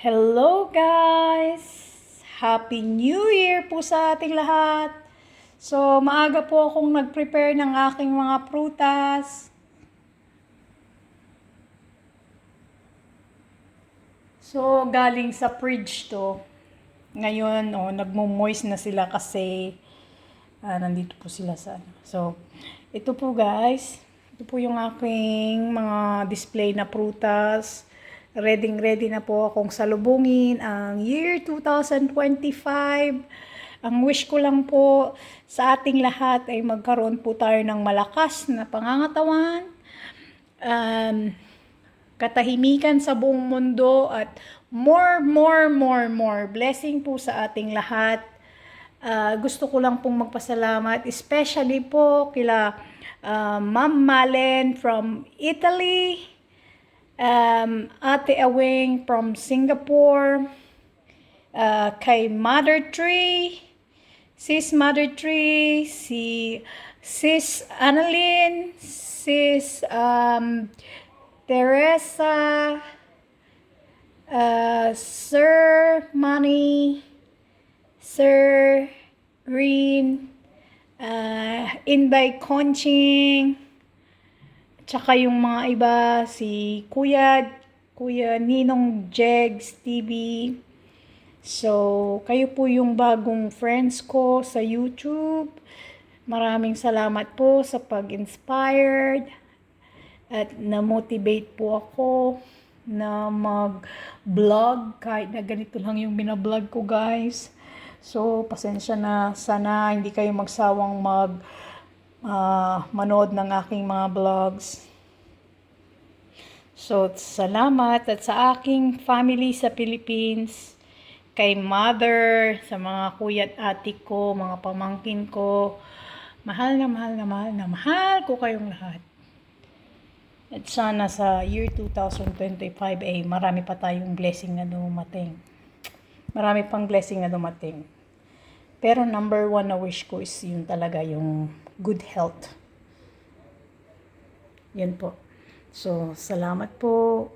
Hello guys! Happy New Year po sa ating lahat! So, maaga po akong nag-prepare ng aking mga prutas. So, galing sa fridge to. Ngayon, nagmo-moist na sila kasi nandito po sila sa So, ito po guys. Ito po yung aking mga display na prutas. Ready na po akong salubungin ang year 2025. Ang wish ko lang po sa ating lahat ay magkaroon po tayo ng malakas na pangangatawan, katahimikan sa buong mundo at more blessing po sa ating lahat. Gusto ko lang pong magpasalamat, especially po kila Ma'am Malen from Italy, Ate Awing from Singapore, kay Mother Tree, Sis Mother Tree, si Sis Annalyn, Sis Teresa, Sir Manny, Sir Green, Inday Conching, tsaka yung mga iba, si Kuya Ninong Jegs TV. So, kayo po yung bagong friends ko sa YouTube. Maraming salamat po sa pag-inspired at na-motivate po ako na mag-vlog kahit na ganito lang yung binablog ko guys. So, pasensya na. Sana hindi kayo magsawang manood ng aking mga vlogs. So, salamat at sa aking family sa Philippines, kay mother, sa mga kuya at ate ko, mga pamangkin ko, mahal ko kayong lahat. At sana sa year 2025 ay marami pa tayong blessing na dumating. Marami pang blessing na dumating. Pero number one na wish ko is yun talaga, yung good health. Yan po. So, salamat po.